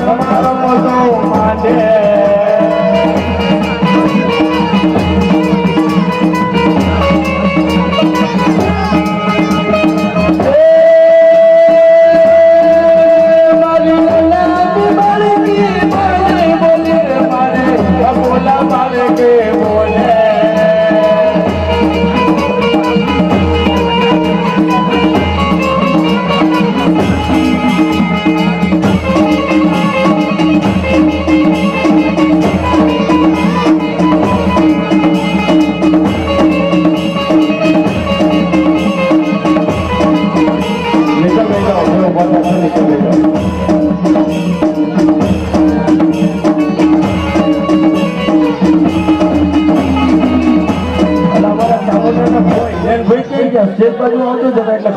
તમારો મોટો માંડે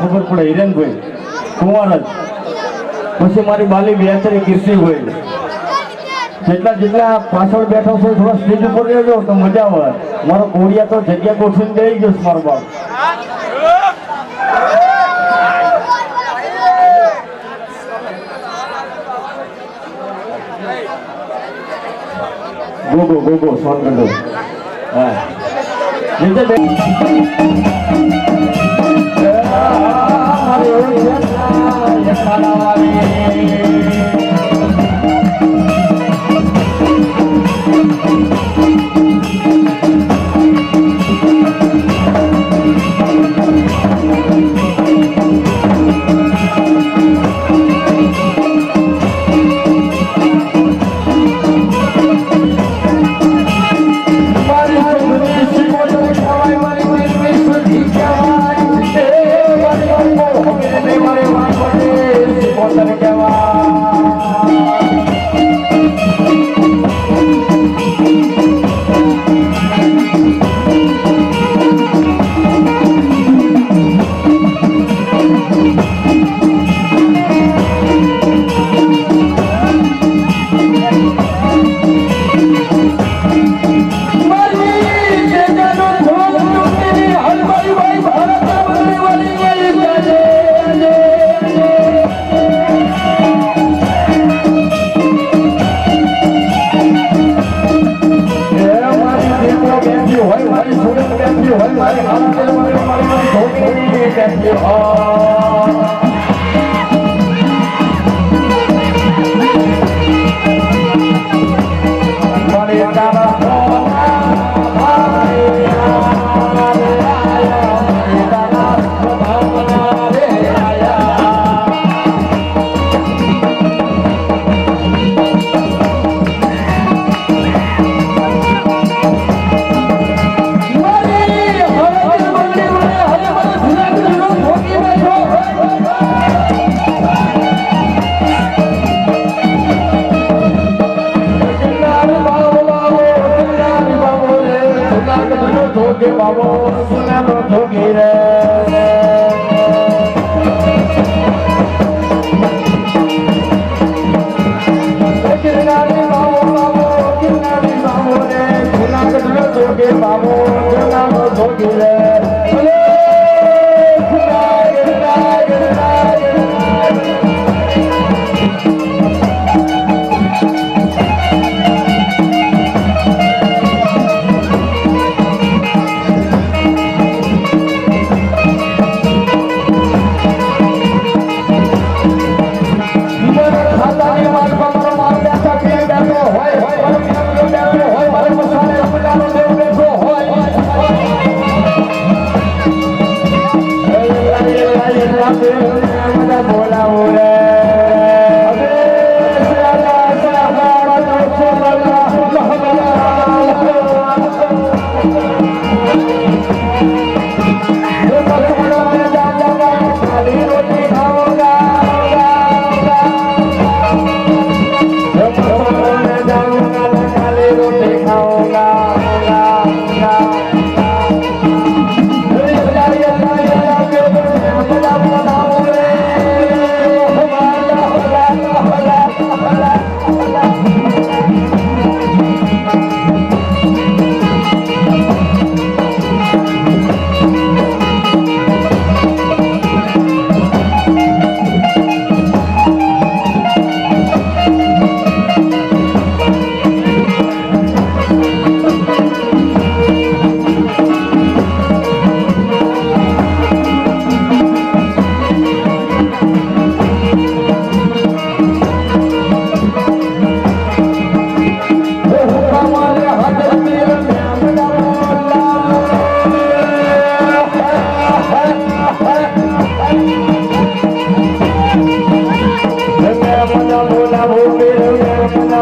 ખબર પડે હિરેનભાઈ કુંવર જ પછી મારી બાલી બેચરી કીર્તિ હોય જેટલા પાછળ બેઠો છે થોડા સ્ટેજ ઉપર રહેજો તો મજા આવે મારો કોડિયા તો જગ્યા ગોઠવીને દઈ ગયો મારો બાપ ગોગો સોન કરજો હા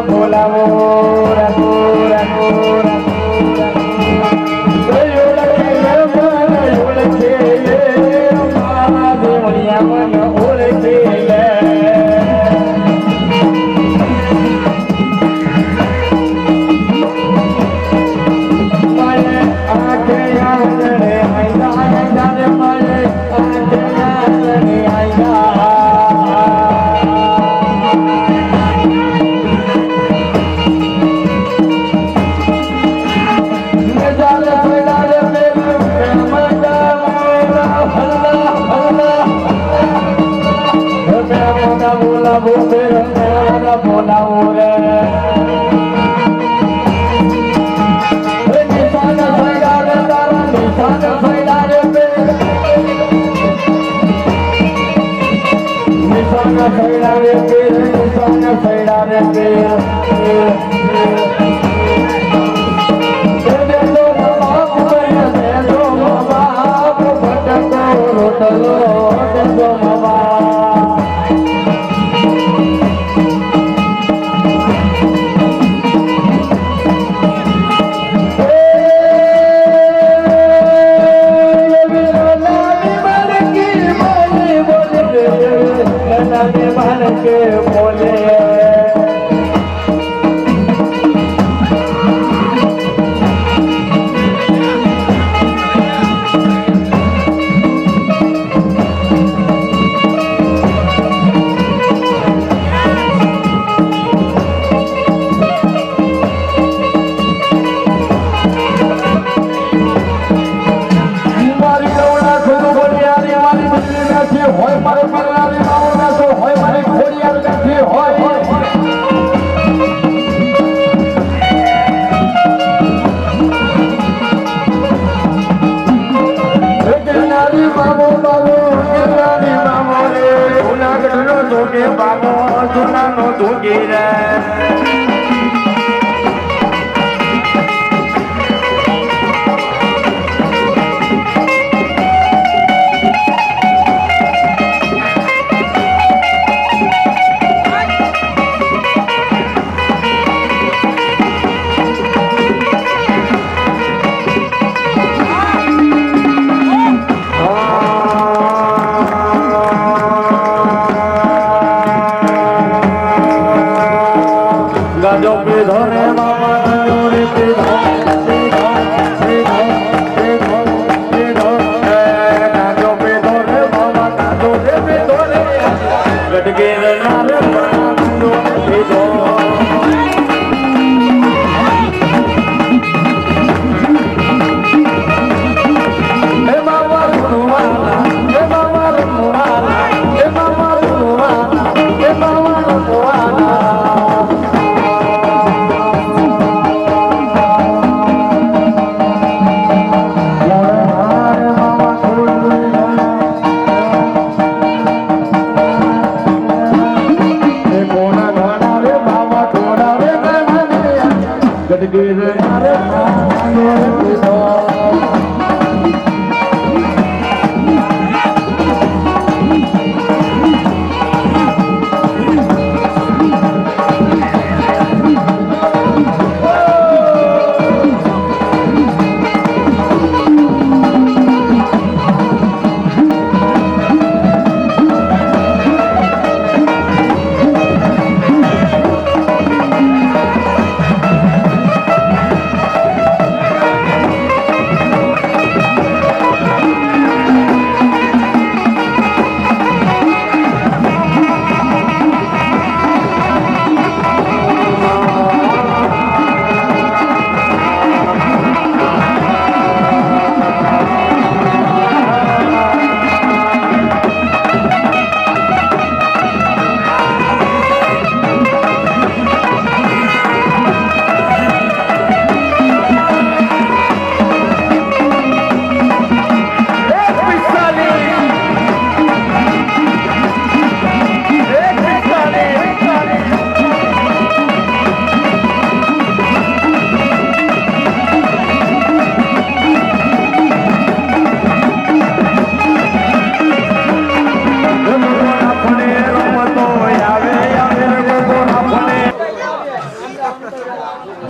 બોલાવો રાખો રાખો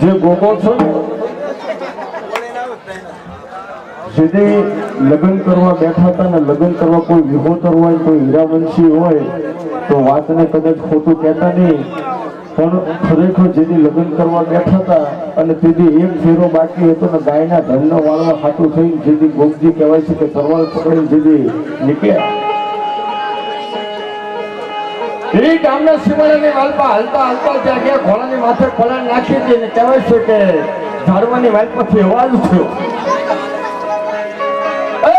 જે ગોગો છે જેથી લગ્ન કરવા બેઠા હતા ને લગ્ન કરવા કોઈ વિહોતર હોય કોઈ હીરાવંશી હોય તો વાતને કદાચ ખોટું કહેતા નહીં, પણ ખરેખર જેથી લગ્ન કરવા બેઠા હતા અને તેથી એક ફેરો બાકી હતો ને ગાયના ધનનો વાળવા ખાતું થઈને જેથી ગોગજી કહેવાય છે કે તરવાલ પકડીને જેથી નીકળ્યા. એ ગામના સીમાડાની વાલપા હાલતા હાલતા ત્યાં ગયા ઘોડાની માથે પલાણ નાખી હતી ને કહેવાય છે કે ઝાડવાની વાલ પરથી અવાજ થયો, એ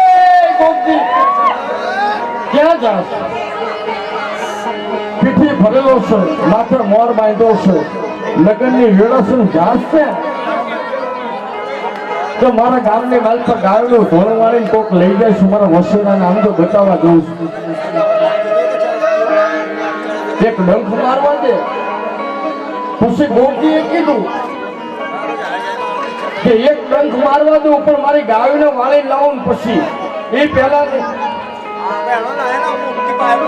ગોગજી ક્યાં જાસ? પીઠી ભરેલો છે, માથે મોર બાંધ્યો છે, લગ્નની વેળો છે, જાસ છે તો મારા ગામની વાલ પર ગાયનું ધોરણ વાળીને કોક લઈ જાય છે, મારા વસેરાને આમ તો બતાવવા દઉં છું. એક ડંખ મારવા દે. પછી ગોપજીએ કીધું કે એક ડંખ મારવા દે ઉપર મારી ગાયોને વાળી લાવું પછી એ પહેલા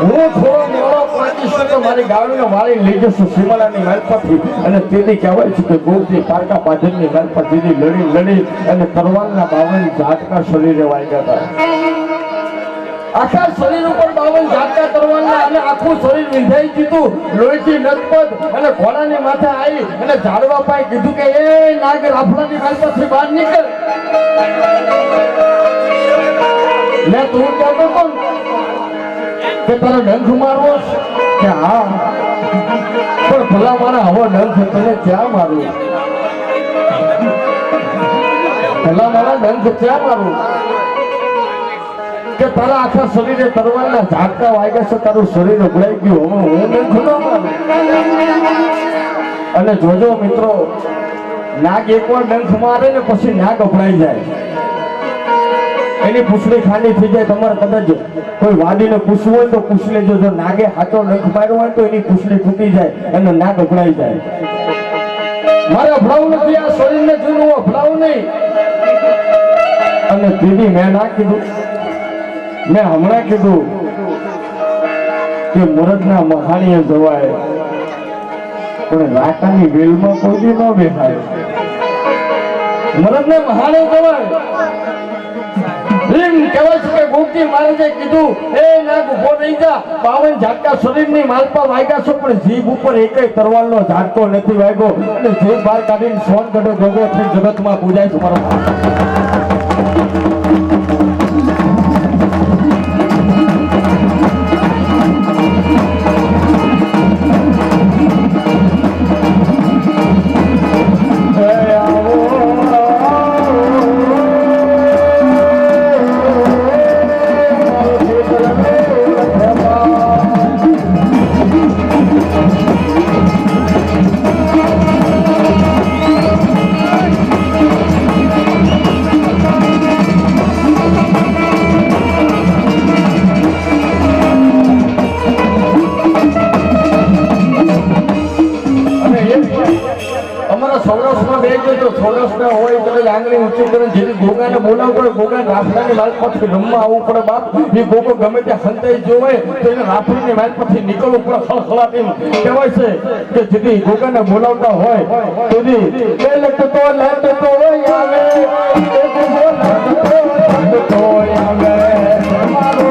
હું થોડો મોડો પહોંચીશ તો મારી ગાયોને વાળી લઈ જશું સીમાડાની વાલ પરથી. અને તેથી કહેવાય છે કે ગોપજી પારકા પાછળની વાલ પર દીદી લડી અને તરવાલના 52 ઝાટકા શરીરે વાગ્યા હતા. આખા શરીર ઉપર 52 ઝાટકા તરવાલના અને આખું શરીર વિંધાઈ દીધું, લોહીથી લથપથ અને ઘોડાની માથે આવી અને ઝાડવા પાસે કીધું કે એ નાગ રાફડાની વાલ પરથી બહાર નીકળ. મેં તું કહેતો કોણ કે તારે ડંખ મારવો કે હા, પણ ભલા મારા હવે ડંખ તને ક્યાં મારું? ભલા મારા ડંખ ક્યાં મારું કે તારા આખા શરીરે તરવાલના ઝાટકા વાગ્યા છે, તારું શરીર ઉભરાઈ ગયું, હવે હું ડંખ ન મારું. અને જોજો મિત્રો, નાગ એકવાર ડંખ મારે ને પછી નાગ ઉભરાઈ જાય, એની પૂછડી ખાંડી થઈ જાય. તમારે કદાચ કોઈ વાડીને પૂછવું હોય તો પૂછ લેજો, જો નાગે હાથો ડંખ માર્યો હોય તો એની પૂછડી તૂટી જાય અને નાગ ઉભરાઈ જાય. મારે અભડાવું નથી, આ શરીરને જોઈને હું અભડાવું નહીં. અને દીદી મેં ના કીધું, મેં હમણાં કીધું કે મુરતના મહાણીએ જવાય પણ રાકાની વેલમાં કોઈ દી ન બેઠાય. મુરતને મહાણે જવાય એમ કહેવાય છે કે ગોપજી મહારાજે કીધું એ નાગ ઉભો નહીં જા, 52 ઝાટકા શરીરની માલપા વાગ્યા છે પણ જીભ ઉપર એકેય તરવાલનો ઝાટકો નથી વાગ્યો. અને જીભ બહાર કાઢીને સોન ગઢો ગોગો થઈ જગતમાં પૂજાય છે મારો. આંગળી ઊંચી કરીને જેથી ગોગાને બોલાવતો હોય, ગોગા રાફડાની વાલ પરથી રમવા આવવું પડે. બાપ એ ગોગો ગમે ત્યાં હંતાઈ ગયો હોય તો એને રાફડીની વાલ પરથી નીકળવું પડે. ખળખળાટી કહેવાય છે કે જેથી ગોગાને બોલાવતા હોય તેથી લટતો આવે, મારો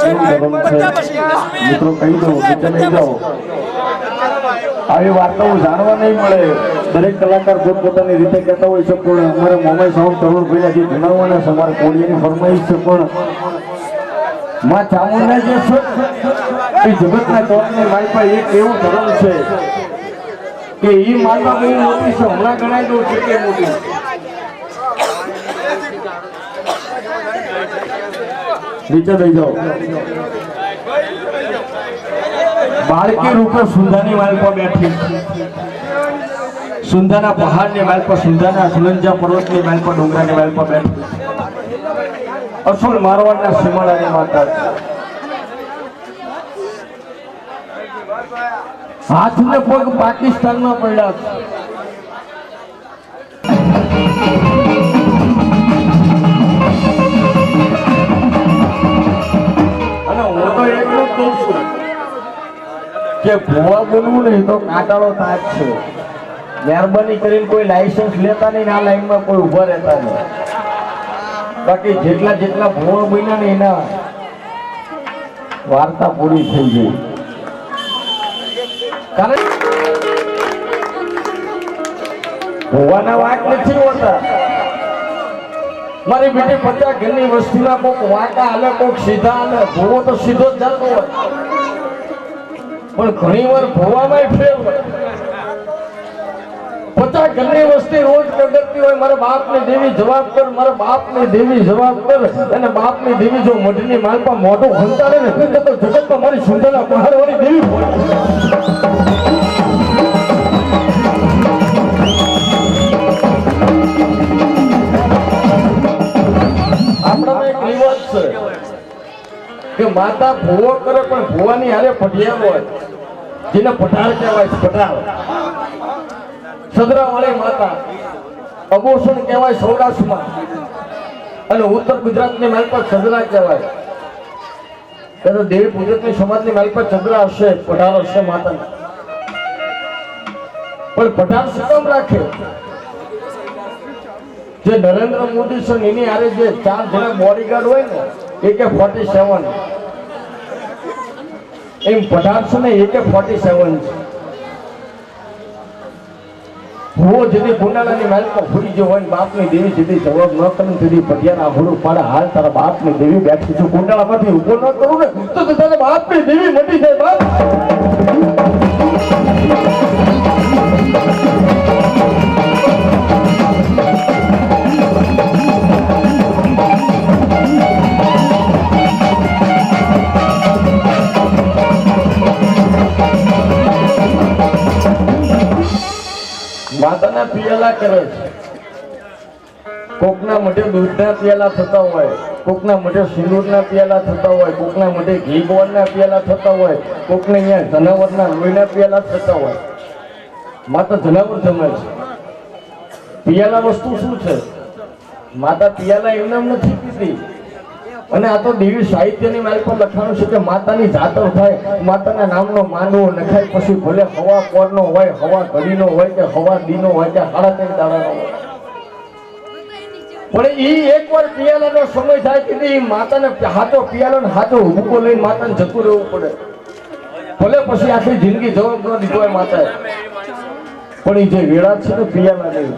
કેવું ધર્મ છે મિત્રો કહી દઉં નીચે લઈ જાઓ આવી વાર્તાઓ જાણવા નહીં મળે દરેક કલાકાર પોતપોતાની રીતે કહેતા હોય છે પણ અમારે મોમાઈ સાઉન્ડ તરુણભાઈ જે જણાવવાના છે અમારે કોળીની ફરમાઈશ છે પણ માં ચામુંડા જે છે એ જગતના ચોકની માલપા એક એવું ધર્મ છે કે એ માલપા બહુ મોટી છે હમણાં ગણાય દઉં છે કે મોટી નીચે લઈ જાઓ બાળકી રૂપે સુંદાની માલપા બેઠી સુંદાના પહાડની માલપા સુંદાના સુલંજા પર્વતની માલપા ડુંગરાની માલપા બેઠી અસુલ મારવાડના સીમાડાની માતા હાથને પગ પાકિસ્તાનમાં પડ્યા અને હું તો એટલું જ કહું છું કે ભૂવા બોલવું નહીં તો કાંટાળો તાજ છે મહેરબાની કરીને કોઈ લાયસન્સ લેતા નહીં આ લાઈનમાં કોઈ ઉભા રહેતા નહીં બાકી જેટલા ભૂવા બન્યા ને એના વાર્તા પૂરી થઈ ગઈ કારણ ભૂવાના વાંક નથી હોતા મારી બેટી 50 ઘરની વસ્તીમાં કોક વાંકા હાલે કોક સીધા હાલે ભૂવો તો સીધો જ જતો હોય પણ ઘણી વાર ભૂવામાં ફેર હોય 50 ઘરની વસ્તી રોજ કગરતી હોય મારા બાપની દેવી જવાબ કર મારા બાપની દેવી જવાબ કર અને બાપની દેવી જો મઢની માલપા મોઢું ખંતાડે ને તો જગતમાં મારી સુંદરના પહાડવાળી દેવી હોય આપણામાં એક રિવાજ છે કે માતા ભૂવો કરે પણ ભૂવાની હારે પઢિયા હોય જેને પઢાર કહેવાય છે પઢાર સદરાવાળી માતા અબોસણ કહેવાય સૌરાષ્ટ્રમાં અને ઉત્તર ગુજરાતની માલ પર સદરા કહેવાય તો દેવી પૂજકની સમાજની માલ પર સદરા હશે પઢાર હશે માતા પણ પઢાર શું કામ રાખે જે નરેન્દ્ર મોદી છે એની હારે જે 4 જણા બોડીગાર્ડ હોય ને AK-47 એમ પઢાર છે ને AK-47 છે ભૂવો જેથી ગુંડાળાની માલમાં ભૂલી ગયો હોય બાપની દેવી જેથી જવાબ ન કરે તેથી પઢિયાના હોડું પાડે હાલ તારા બાપની દેવી બેઠી છું ગુંડાળામાંથી ઉભો ન કરું ને તો તારા બાપની દેવી મટી જાય બાપ માતાના પિયાલા કરે છે કોકના મોઢે દૂધના પિયાલા થતા હોય કોકના મોઢે સિંદૂરના પિયાલા થતા હોય કોકના મોઢે ઘી ગોળના પિયાલા થતા હોય કોકને અહીંયા જનાવરના લોહીના પિયાલા થતા હોય માતા જનાવર જમે છે પિયાલા વસ્તુ શું છે માતા પિયાલા એમને નથી પીતી અને આ તો દેવી સાહિત્યની માલ પર લખાણું છે કે માતાની જાતર થાય માતાના નામનો માનવો નખાય પછી ભલે હવા પોરનો હોય હવા ઘડીનો હોય કે હવા દીનો હોય કે 3.5 દાડાનો હોય પણ ઈ એકવાર પિયાલાનો સમય થાય કે ઈ માતાને હાથો પિયાલો હાથો હુબકો લઈને માતાને જતું રહેવું પડે ભલે પછી આખી જિંદગી જવાબ ન દીધો હોય માતાએ પણ ઈ જે વેળા છે ને પિયાલા નહીં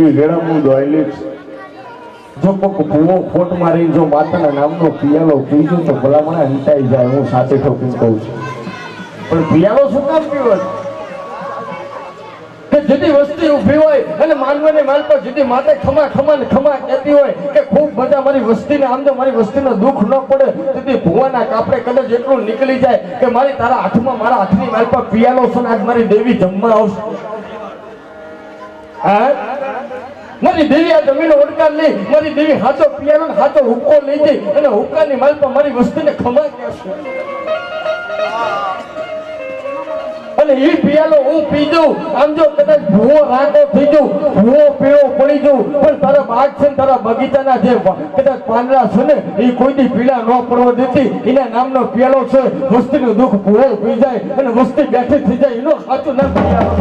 એ વેળા હું દોયલી છે જો કોક ભૂવો ખોટ મારી જો માતાના નામનો પિયાલો પીજો તો ભલામણા હંતાઈ જાય હું સાચે ઠોકીને કહું છું પણ પિયાલો શું કામ પીવો કે જેથી વસ્તી ઊભી હોય અને માનવાની માલ પર જેથી માતા ખમા ખમા ખમા કહેતી હોય કે ખૂબ બધા મારી વસ્તીને આમ તો મારી વસ્તીને દુઃખ ન પડે તેથી ભૂવાના કાપડે કદાચ એટલું નીકળી જાય કે મારી તારા હાથમાં મારા હાથની માલ પર પિયાલો છે આજ મારી દેવી જમવા આવશે હા મારી દેવી આ જમીન ઓડકાર લઈ મારી દેવી હાથો પિયાનો હાથો હુક્કો લઈ જઈ અને હુક્કાની માલ પર મારી વસ્તીને ખમા કહેશે અને ઈ પિયાલો હું પી જાઉં આમ જો કદાચ ભૂવો રાંકો થઈ જાઉં ભૂવો પીળો પડી જાઉં પણ તારા બાગ છે ને તારા બગીચાના જે કદાચ પાંદડા છે ને એ કોઈથી પીળા ન પડવા દેતી એના નામનો પિયાલો છે વસ્તીનું દુઃખ ભૂવો પી જાય અને વસ્તી બેઠી થઈ જાય એનો સાચું નામ પિયાલો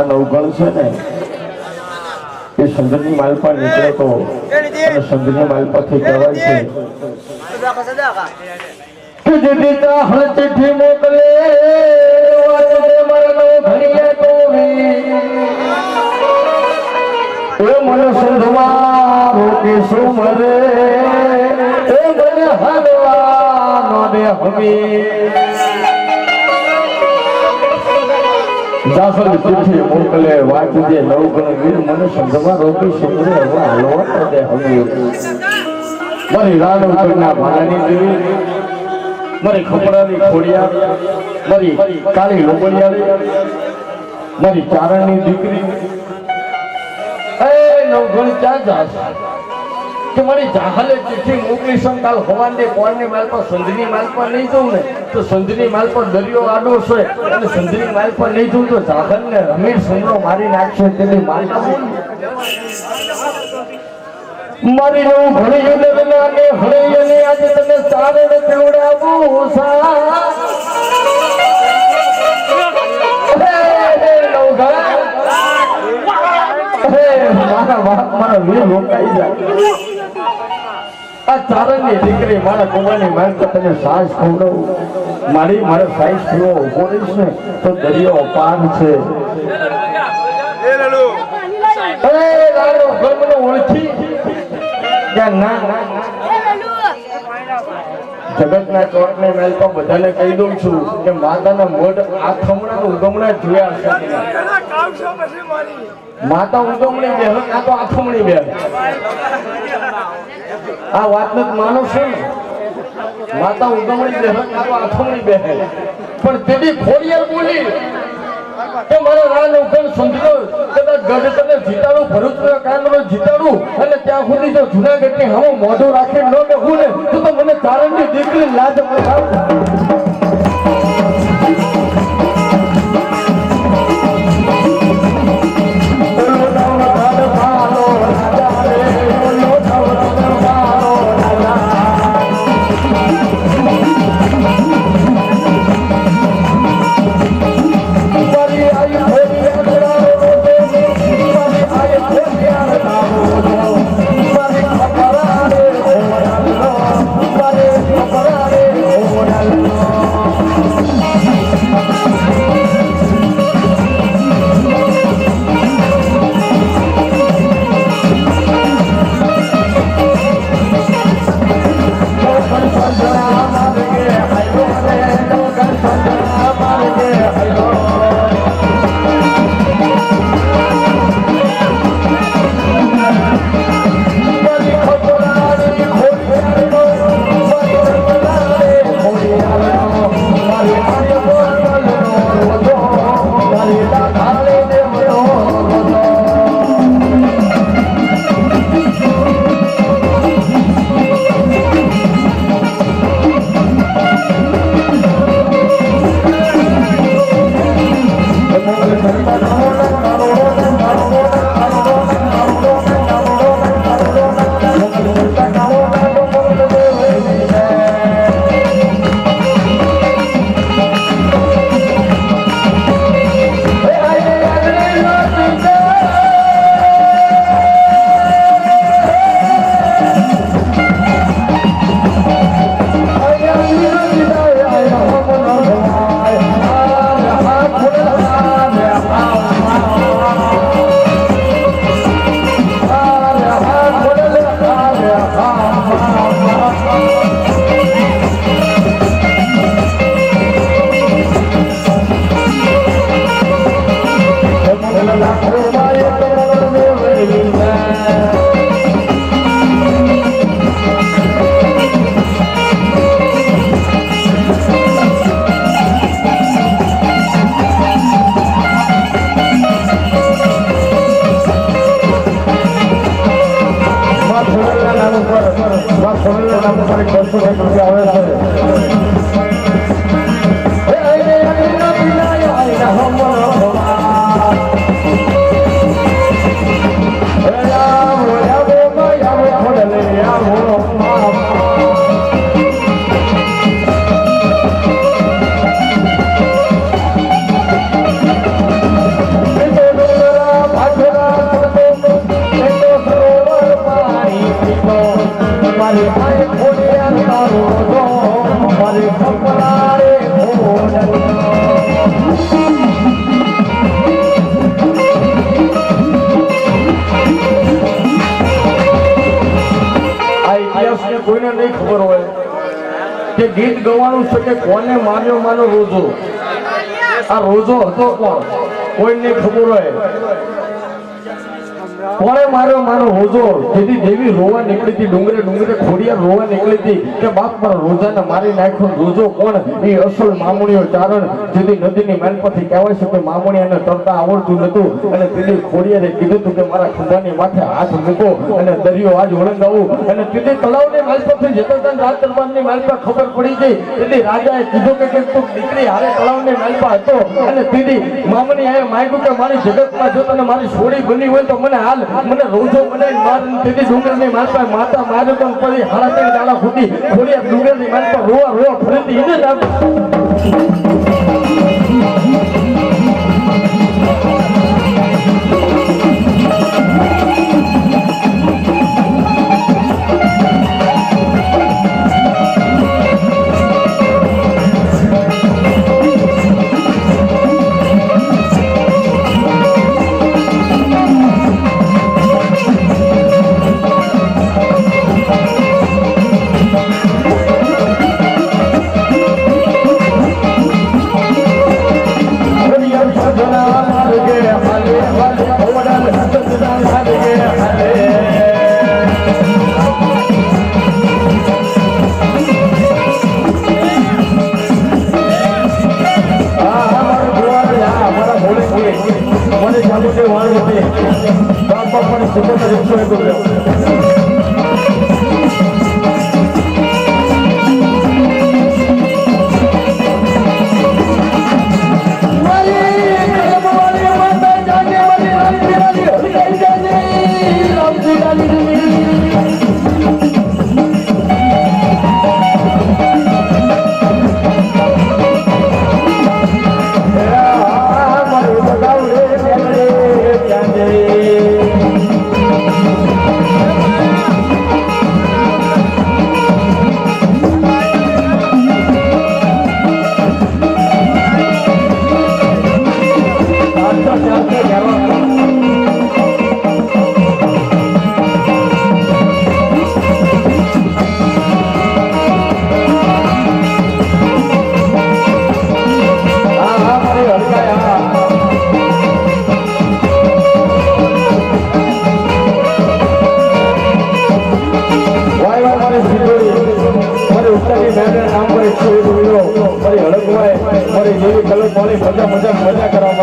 નવગણ છે ને એ સંઘની માલપા નીકળે તો અને સંઘની માલપાથી કહેવાય છે કે દીદી હળચીઠી મોકલે વાતે મરનો ઘડીએ તોવી એ મને સંધવા રોકે સુમરે એ મને હલવા નો દે હમી જાસલ ચિઠ્ઠી મોકલે વાંચજે નવગણ વીર મને સંધવા રોકી સુમરે હવે હાલવા દે હમી મારી રાણો કરના ભાણાની દેવી મારી ખપડાની ખોડિયા, મારી કાળી લોબડિયાળી, મારી ચારણની દીકરી એ નવઘણ ક્યાં જાસ કે મારી જાહલે ચિઠ્ઠી મોકલી છું કાલ હવાને કોણની માલ પર સંધની માલ પર નહીં જઉં ને તો સંધની માલ પર દરિયો આડો છે અને સંધની માલ પર નહીં જઉં તો જાહલને રમીર સુમરો મારી નાખશે તેની માલ મારી નું ભણ્યું ને વિનાને ભણ્યું ને આજે તને ચારે ને પીવડાવું સા મારા વીર રોકાઈ જાય આ ચારણની દીકરી મારા કુવાની માનતા તને સાસ ખવડાવું મારી મારે સાઈસ પીવો ઉભો રહીશ ને તો દરિયો પાર છે ઓળખી ના જગતના ચોકને મેલ તો બધાને કહી દઉં છું કે માતાના મોઢ આથમણા ઉગમણા જોયા છે માતા ઉગમણી બે આ તો આથમણી બે આ વાતને માનો છે ને માતા ઉગમણી બે આ તો આથમણી બે પણ તેની ખોડિયાર બોલી કે મારા રાજ ઉગમ સમજો કદાચ ગઢ તને જીતાડું ભરૂચ કાનરો જીતાડું અને ત્યાં સુધી જો જુનાગઢ ની હમો મોઢું રાખી ન બેહું ને તો મને ચારણની દીકરી લાજ મળે કોઈને નહીં ખબર હોય કે ગીત ગવાનું છે કે કોને માન્યો માનો રોજો આ રોજો હતો કોણ કોઈને ખબર હોય કોણે માર્યો મારો રોજો જેથી દેવી રોવા નીકળી હતી ડુંગરે ડુંગરે ખોડિયાર રોવા નીકળી હતી કે બાપ મારા રોજાને મારી નાખ્યો રોજો કોણ એ અસલ મામુણીઓ ચારણ જેથી નદીની મેલ પરથી કહેવાય છે કે મામુણીયાને તરતા આવડતું નતું અને તેથી ખોડિયારે કીધું હતું કે મારા ખંભાની માથે હાથ મૂકો અને દરિયો આજ વળંગાવું અને તેથી તળાવની મેલ પરથી જતા હતા રાજ દરબારની મેલ પર ખબર પડી ગઈ તેથી રાજાએ કીધું કે તું દીકરી હારે તળાવની મેલ પર હતો અને તેથી મામુણીયાએ માંગ્યું કે મારી જગતમાં જો તને મારી છોડી બની હોય તો મને હાલ મને રોજો બનાવી માર તેથી ડુંગરની મેલ પર માતા માર્યો તો પડી હાડા તેલ ડાળા ફૂટી ખોડિયાર ડુંગરની મેલ પર રોવા ફરીથી એને જ મજા કરવા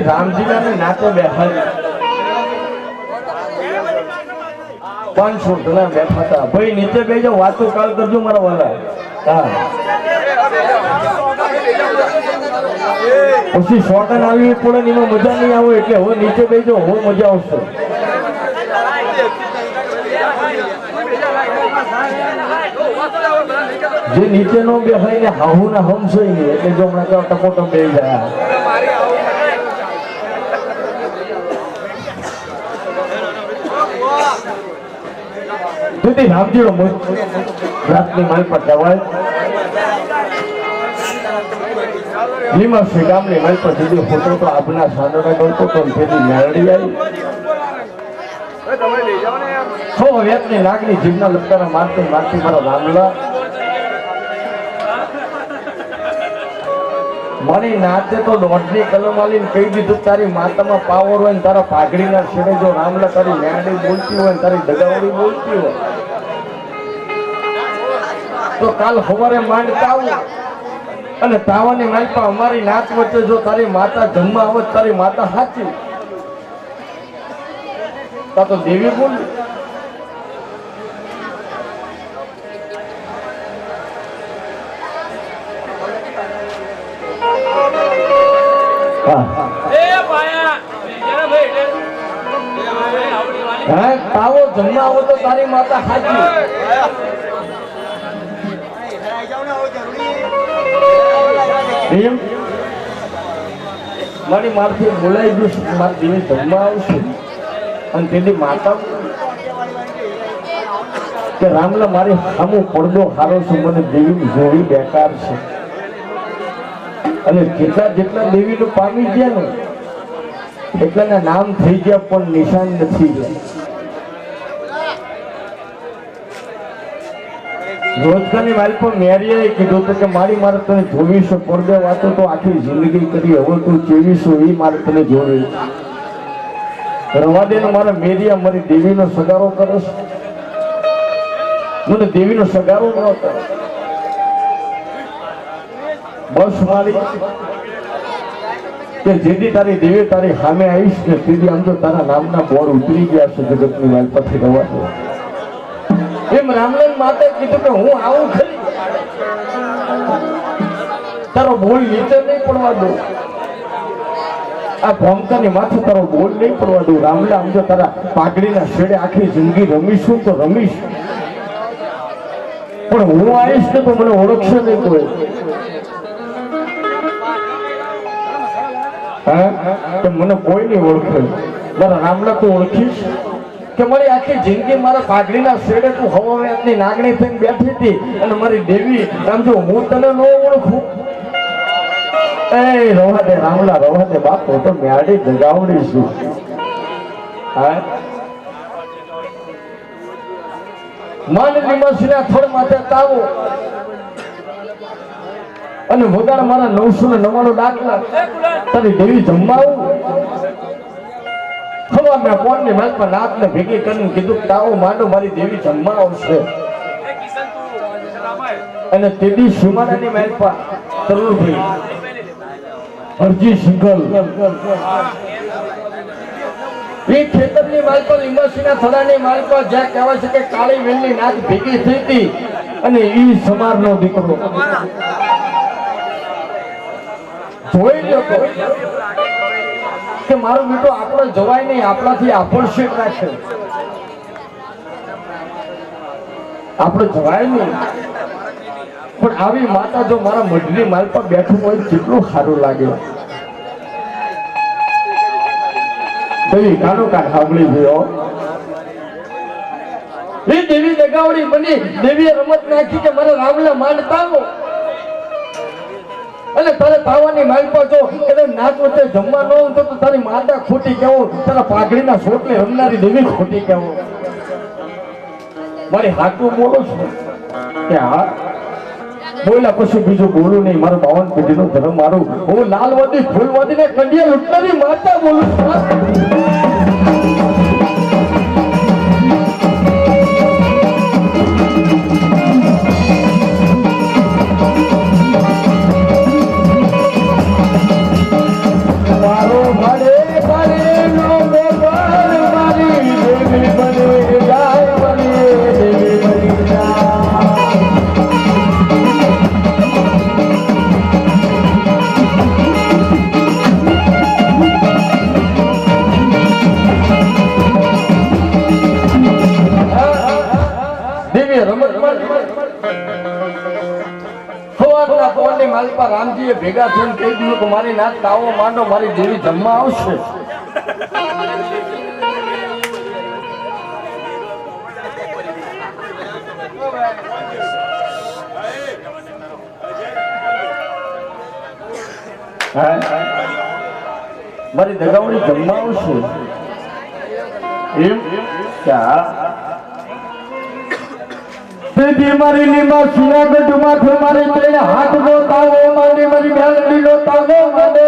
રામજી નાતે બેઠા 500 જણા બેઠા હતા ભાઈ નીચે બેજો વાતો કાલ કરજો મારા વાલા હા પછી શોર્ટન આવી પડે ને એમાં મજા નહીં આવે એટલે હવે નીચે બેજો હવે મજા આવશે જે નીચે નો બેહાય ને હાહુ ના હમસો એટલે જો હમણાં તો ટપોટમ બે જાય તેથી રામજીનો રાતની માલ પર જવાય લીમા શ્રી ગામની માલ પર જુદી ફોટો તો આપના સાંડોડા કરતો તો તેની મેળડી આવી છો વેતની લાગણી જીવના લપકારા મારતી મારતી મારા રામલા મારી નાતે તો દોઢની કલમ આલીને કહી દીધું તારી માતામાં પાવર હોય ને તારા પાઘડીના છેડે જો રામલા તારી મેરડી બોલતી હોય ને તારી દગાવડી બોલતી હોય તો કાલ સવારે માંડ તાવ અને તાવાની માલપા અમારી નાત વચ્ચે જો તારી માતા જન્મ આવત તારી માતા સાચી તા તો દેવી બોલી તાવો જન્મ આવો તો તારી માતા સાચી એમ મારી મારથી બોલાઈ ગયું મારી દેવી જન્મ આવશે અને તેની માતા કે રામલા મારી સામુ પડદો હારો છે મને દેવી જોડી બેકાર છે અને જેટલા દેવીનું પામી ગયા ને એટલાના નામ થઈ ગયા પણ નિશાન નથી ગયા રોજગારની મારી પણ મેરીએ કીધું કે મારી મારે તને જોવીશું પડદે વાતો તો આખી જિંદગી કરી હવે તું જેવીશું એ મારે તને જોવી રવા દે મારા મેરિયા મારી દેવીનો સગારો કરે છે મને દેવીનો સગારો ન હતો બસ મારી કે જેથી તારી દેવી તારી સામે આવીશ ને સીધી આમ તો તારા નામના બોર્ડ ઉતરી ગયા છે જગતની વાલ પછી રવા દે એમ રામલાલ માતાએ કીધું કે હું આવું ખરી તારો બોલ નીચે નહીં પડવા દો આ ભોમકાની માથે તારો બોલ નહીં પડવા દઉં રામલા આમ જો તારા પાઘડીના છેડે આખી જિંદગી રમીશું તો રમીશ પણ હું આવીશ ને તો મને ઓળખશે નહીં કોઈ કે મને કોઈ નહીં ઓળખે મારા રામલા તું ઓળખીશ કે મારી આખી જિંદગી મારા પાઘડીના છેડે તું હવાની નાગણી થઈને બેઠી હતી અને મારી દેવી આમ જો હું તને ન ઓળખું એ રવા દે રામલા રવા દે બાપ તો મેળી જગાવડી છું હા માનની મસીના થડ માથે તાવો અને વગાડ મારા 999 દાખલા તારી દેવી જમવાવું ખબર મેં કોણની માલપા નાતને ભેગી કરીને કીધું તાવો માંડો મારી દેવી જમવા આવશે અને તેદી સુમાડાની માલપા તરુણભાઈ અરજી સિંગલ એ ખેતરની માલપા લીંબાસીના થડાની માલપા જ્યાં કહેવાય છે કે કાળી વેલની નાચ ભેગી થઈ હતી અને ઈ સમારનો દીકરો જોઈ લ્યો કે મારો બેટો આપણો જવાય નહીં આપણાથી આપણ રાખે આપણે જવાય નહીં પણ આવી માતા જો મારા મઢની માલપા બેઠું હોય કેટલું સારું લાગે દેવી કાનો કાન સાંભળી ગયો એ દેવી દગાવડી બની દેવીએ રમત નાખી કે મારા રામલા માનતા હો અને તારે તાવાની માલપા જો કદાચ નાચ વચ્ચે જમવા ન હોય તો તારી માતા ખોટી કેવો તારા પાઘડીના સોટલે રમનારી દેવી ખોટી કેવો મારી હાથું બોલો છો કે હા બોલ્યા પછી બીજું બોલું નહીં મારું 52 પેઢીનો ધર્મ મારું હું લાલવાદી ફૂલવાદી ને કંડિયા લૂંટનારી માતા બોલું છું રામજીએ ભેગા થઈને કહી દીધું કે મારી નાથ તાવો માંડો મારી દેવી જમવા આવશે મારી દગાવડી જમવા આવશે એમ ક્યાં મારી લીમા સુનાગઢ માથે મારે હાથ નો તાવો માંડી મારી મેલડીનો તાનો માંડે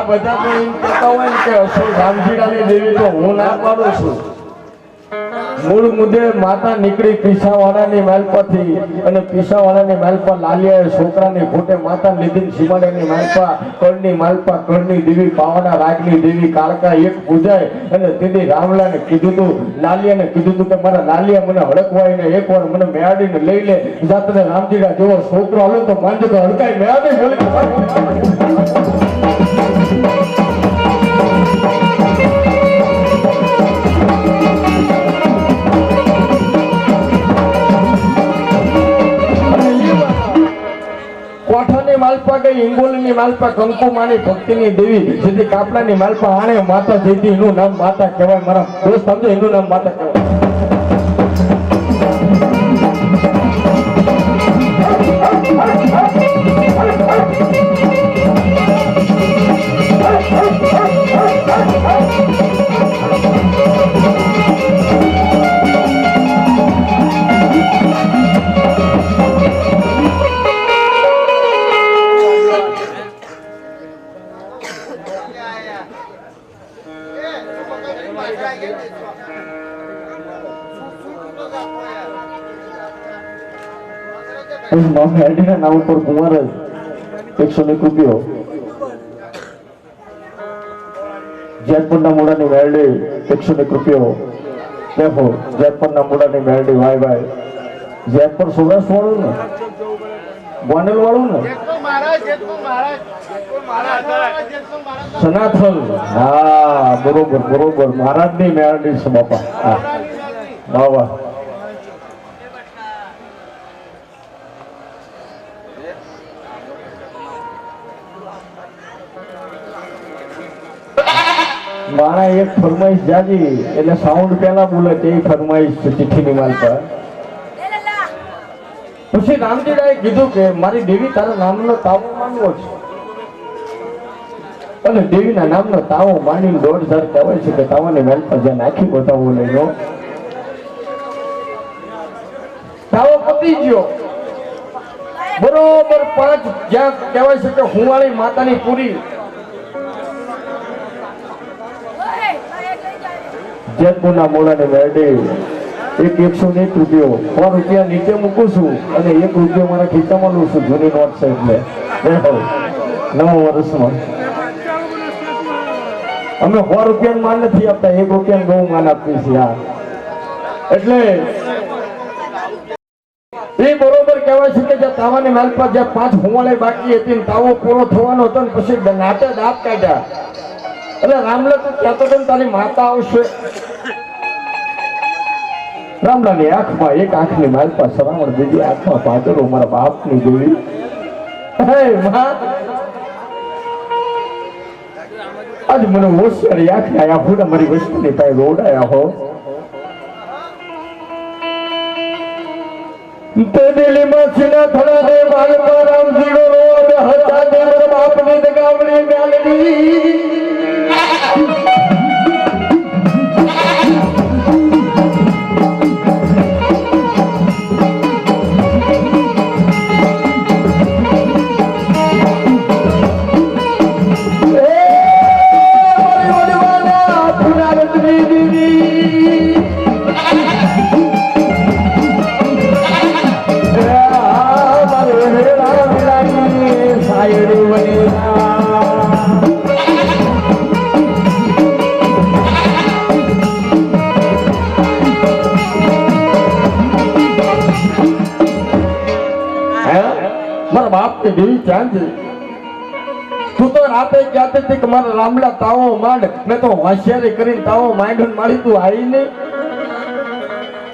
બધા તો એમ કહેતા હોય કે અસલ રામજીડાની દેવી તો હું ના પાડું છું. મૂળ મુદ્દે માતા નીકળી પીસાવાળાની માલ પરથી અને પીસાવાળાની માલ પર લાલિયાએ છોકરાની ખોટે માતા લીધી સીમાડાની માલપા કળની માલપા કળની દેવી પાવાના રાજની દેવી કાળકા એક પૂજાય અને તેથી રામલાને કીધું તું લાલિયાને કીધું તું કે મારા લાલિયા મને હડકવાઈને એકવાર મને મેળાડીને લઈ લે જાતને રામજીડા જેવો છોકરો આવ્યો તો માંડ તો હડકાઈ મેળાડી બોલી કોઠાની માલપા ગઈ હિંગોલીની માલપા કંકુમાની ભક્તિની દેવી જેથી કાપડાની માલપા આણે માતા જેથી એનું નામ માતા કહેવાય. મારા દોસ્ત સમજો એનું નામ માતા કહેવાય. મેરડીના નામ ઉપર કુમાર 101 રૂપિયો જેતપુરના મૂળાની મેરડી 101 રૂપિયો દેખો જેતપુરના મૂળાની મેરડી વાય વાય જેતપુર સૌરાષ્ટ્ર વાળું ને ગોંડલ વાળું ને સનાથલ હા બરોબર બરોબર મહારાજની મેરડી છે બાપા. હા વાહ વાહ. મારા એક ફરમાઈશ જાજી એટલે સાઉન્ડ પેલા બોલે તે ફરમાઈશ ચિઠ્ઠીની માલ પર. પછી રામજીડાએ કીધું કે મારી દેવી તારા નામનો તાવો માનવો છે અને દેવીના નામનો તાવો માંડીને 1,500 કહેવાય છે કે તાવાની માલ પર જ્યાં નાખી બતાવો લઈનો તાવો પતી ગયો બરોબર 5 જ્યાં કહેવાય છે કે હુંવાળી માતાની પૂરી જેતપુરના મોડાની મેરડી એક 101 રૂપિયો 100 રૂપિયા નીચે મૂકું છું અને 1 રૂપિયો મારા ખિસ્સામાં લઉં છું. જૂની નોટ છે એટલે નવા વર્ષમાં અમે 100 રૂપિયાનું માન નથી આપતા 1 રૂપિયાનું બહુ માન આપીએ છીએ. એટલે એ બરોબર કહેવાય છે કે જ્યાં તાવાની માલ પર જ્યાં 5 હુંવાળે બાકી હતી તાવો પૂરો થવાનો હતો ને પછી નાટે દાંત કાઢ્યા એટલે રામલા તું કહેતો હતો તારી માતા આવશે. રામલાની આંખમાં એક આંખની માલપા સરાવણ બીજી આંખમાં પાદરો મારા બાપની દેવી. હે માં આજ મને હોશિયારી આંખ આયા હું મારી વસ્તુની પાસે રોડાયા હો તે દિલ્હીમાં છીના થડા દે માલપા રામજીનો રોડ હતા દે મારા બાપની દગાવડી મેલડી. મારા બાપની દેવી ક્યાં છે? તું તો રાતે કહેતી હતી કે મારા રામલા તાવો માંડ, મેં તો હોશિયારી કરીને તાવો માંડ્યો મારી તું આવી નહીં.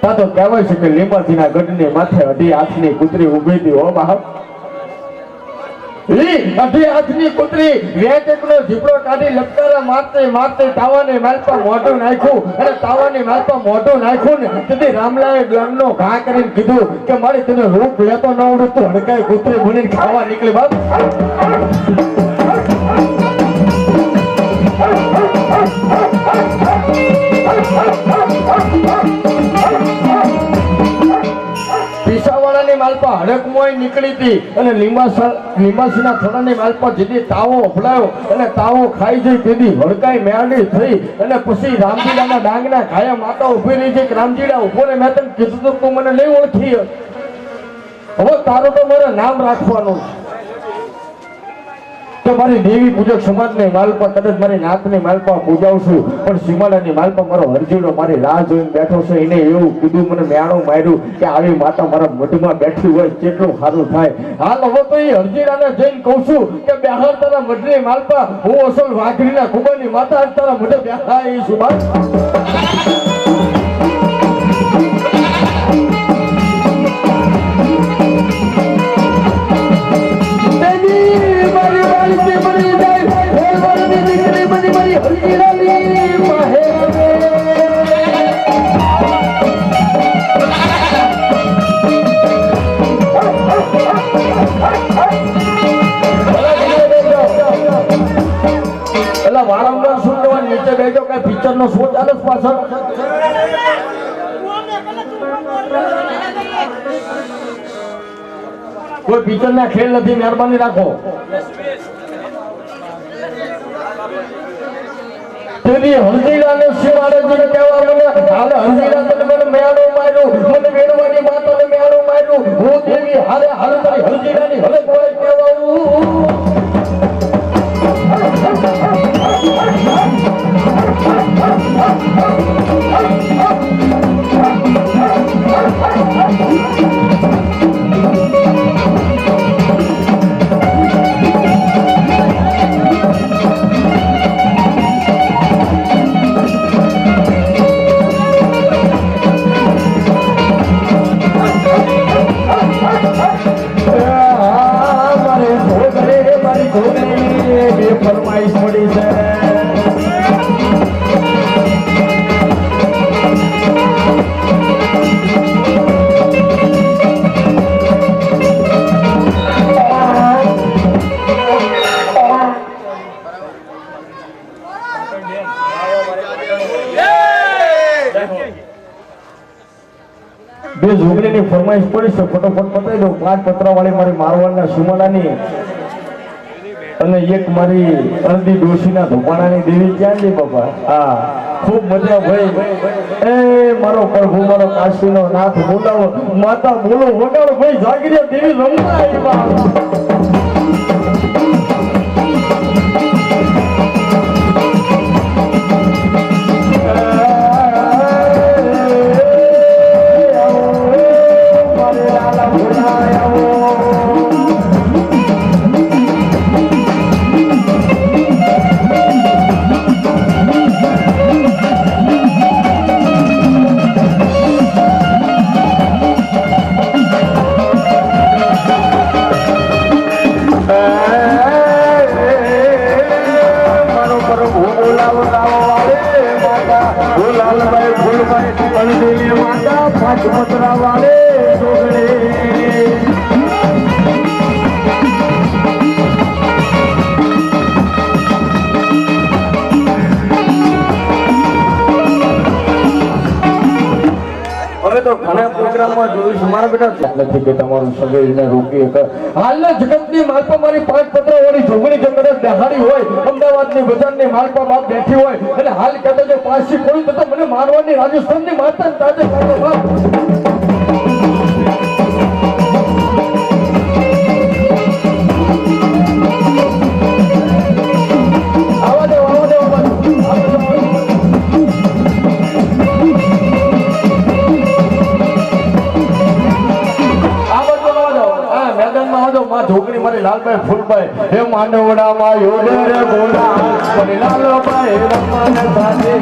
તા તો કહેવાય છે કે લીંબાજીના ગઢની માથે અઢી હાથની કૂતરી ઊભી હતી. હો બાપ, અઢી હાથની કૂતરી વેચકનો ઝીપડો કાઢી લપકારા મારતે મારતે તાવાની માલપા મોઢું નાખ્યું અને તાવાની માલપા મોઢું નાખ્યું ને તેથી રામલાએ ગણનો ઘા કરીને કીધું કે મારી તને રૂપ લેતો ન આવડું તું હડકાઈ કૂતરી બનીને ખાવા નીકળી. બાપ પીસાવાળાની માલપા હડકમોય નીકળી હતી અને લીંબાસીના થોડાની માલપા જેથી તાવો અફલાયો અને તાવો ખાઈ જઈ તેથી હડકાઈ મેળડી થઈ અને પછી રામજીડાના ડાંગના ઘાયા માતા ઉભી રહી છે કે રામજીડા ઉભો ને મેં તને કીધું તું મને નહીં ઓળખી. હવે તારું તો મારે નામ રાખવાનું કે મારી દેવી પૂજક સમાજની માલપા કદાચ મારી નાતની માલપા પૂજાવશું પણ સીમાડાની માલપા મારો હરજીડો મારી રાહ જોઈને બેઠો છે. એને એવું કીધું મને મેણું માર્યું કે આવી માતા મારા મઢમાં બેઠી હોય કેટલું સારું થાય. હાલ હવે તો એ હરજીડાને જઈને કહું છું કે બેહાર તારા મઢની માલપા હું અસલ વાઘરીના કુબાની માતા તારા મઢે બેઠા છું. બાપ વારંવાર શું લેવાનું નીચે બેઠો કઈ પિક્ચર નો શો ચાલે પાછળ. કોઈ પિક્ચર ના ખેલ નથી, મહેરબાની રાખો. તેથી હલ્દીરાને શિવાળાજીને કહેવા મને હાલે હલ્દીરા તને મને મેળો માર્યો, મને વેણવાની માતાને મેળો માર્યો, હું દેવી હાલે હાલે તારી હલ્દીરાની હલે બોલે કહેવાવું. ફરમાઈશ મળી છે. બે ઝોગડીની ફરમાઈશ પડી છે, ફટોફટ બતાવી દો. 5 પતરા વાળી મારી મારવાડના સુમાડાની અને એક મારી અરદી ડોશીના ધોપાણાની દેવી ક્યાં છે બાપા? હા, ખૂબ મજા ભાઈ. એ મારો પ્રભુ મારો કાશીનો નાથ બોલાવો, માતા બોલો વગાડો ભાઈ, જાગીરે દેવી રમવા આવ્યા. તો ઘણા પ્રોગ્રામમાં જોયું છે મારા બેટા નથી કે તમારું શરીરને રોકી હાલના જગતની માલપા મારી 5 પત્ર વાળી જોગણી જો કદાચ બેહાડી હોય, અમદાવાદની બજારની માલપા બાપ બેઠી હોય અને હાલ કદાચ જો પાછી કોઈ તો મને મારવાની રાજસ્થાનની માતા તાજે કાઢો બાપ. જોગણી મારી લાલભાઈ ફૂલભાઈ હે માંડવડામાં યોડે રે ગોલા મારી લાલભાઈ રમણ સાથે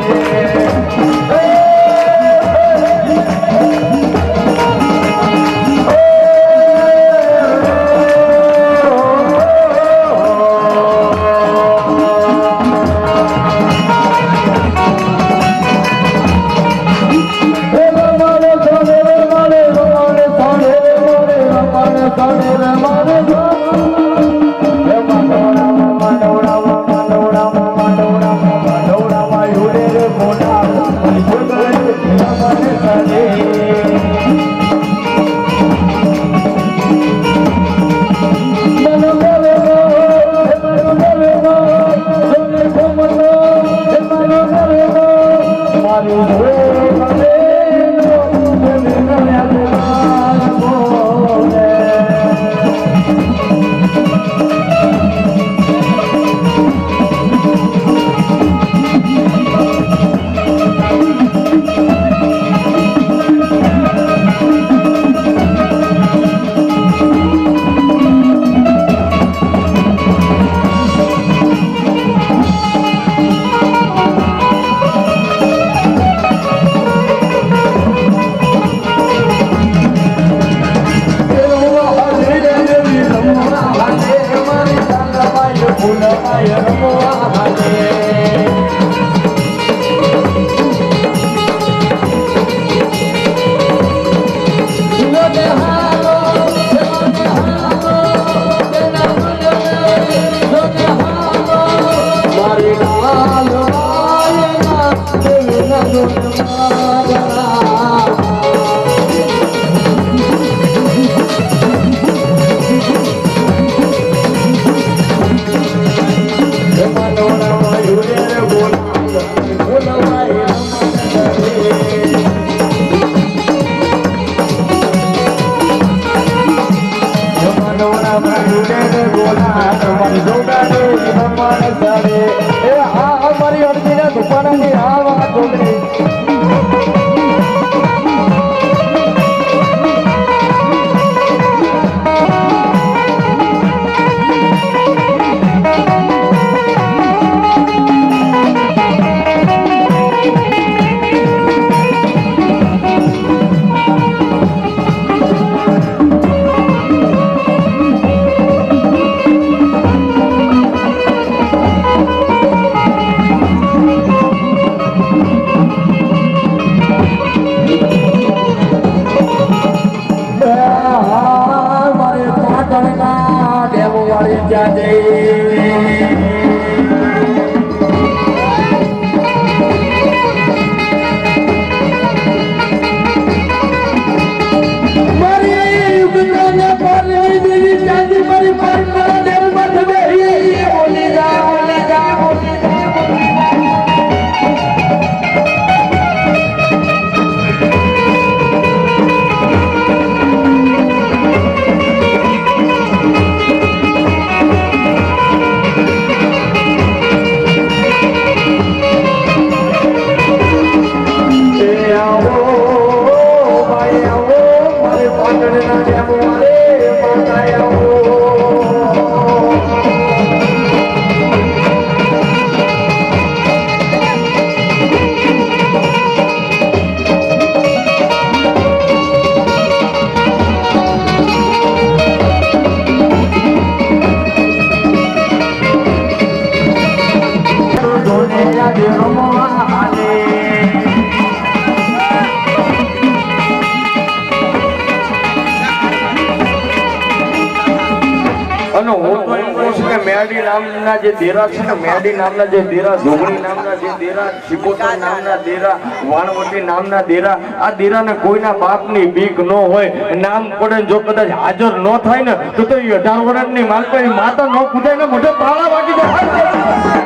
મેડી નામના જે દેરા છે ને, મેડી નામના જે દેરા, ધોગણી નામના જે દેરા, શિકોતર નામના દેરા, વાણવટી નામના દેરા, આ દેરાને કોઈના બાપની બીક ન હોય, નામ પડે જો કદાચ હાજર ન થાય ને તો 18 વર્ષની માલપાઈ માતા ન કૂદાય ને મોઢે પાળા વાગી જાય.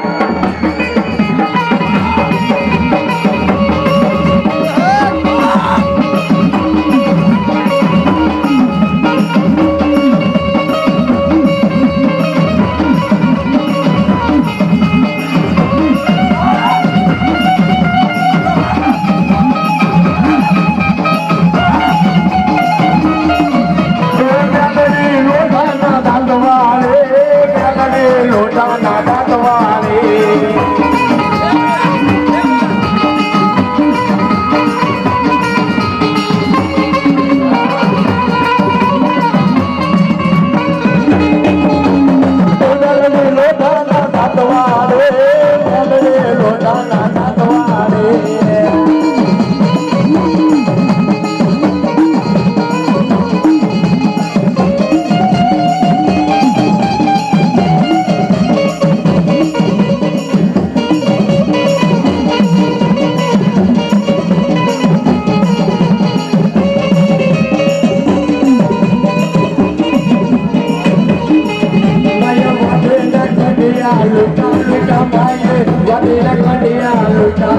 કંડિયા લૂટા લૂટા માયે વાડીના કંડિયા લૂટા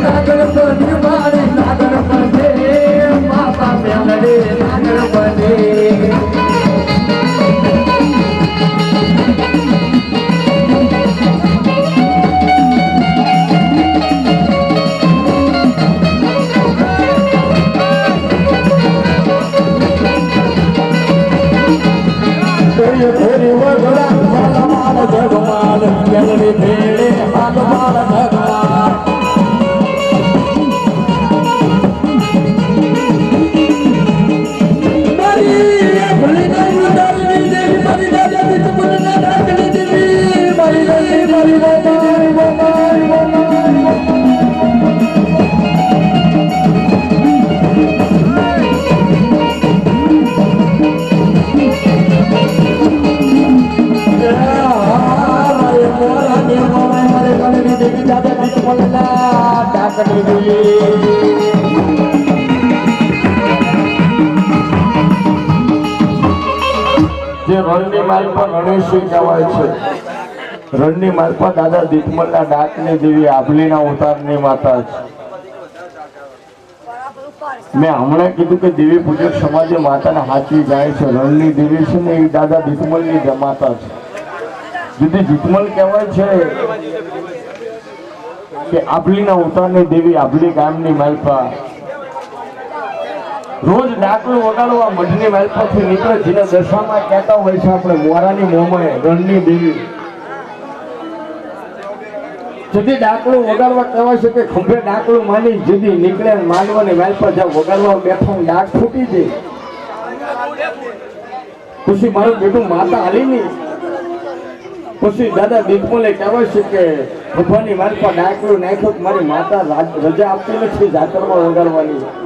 નાગર બને મારી નાગર બને બાપા મેલડે નાગર બને ફેરી વગડા માલ માલ જગમાલ મેલડી ભેળે માલ માલ જગમાલ જે રણની માલપા ગણેશજી કહેવાય છે રણની માલપા દાદા દીપમલના ડાકની દેવી આભલીના ઉતારની માતા છે મેં હમણાં કીધું કે દેવી પૂજક સમાજે માતાને હાચવી જાય છે રણની દેવી છે ને એ દાદા દીપમલની માતા છે દીદી દીપમલ કહેવાય છે કે આભલીના ઉતારની દેવી આભલી ગામની માલપા રોજ ડાકલું વગાડવા મઢની માલપાથી નીકળે જેને દશામાં કહેતા હોય છે આપણે મોરાની મોમાં રણની દેવી જેથી ડાકલું વગાડવા કહેવાય છે કે ખંભે ડાકલું માની જેથી નીકળે માનવાની માલપા જ્યાં વગાડવા બેઠા ડાક ફૂટી જાય પછી મારું બેટું માતા હાલી નહીં પછી દાદા દીપમલે કહેવાય છે કે ભગવાનની માલપા ડાકલું નાખ્યો મારી માતા રજા આપતી નથી જાતરમાં વગાડવાની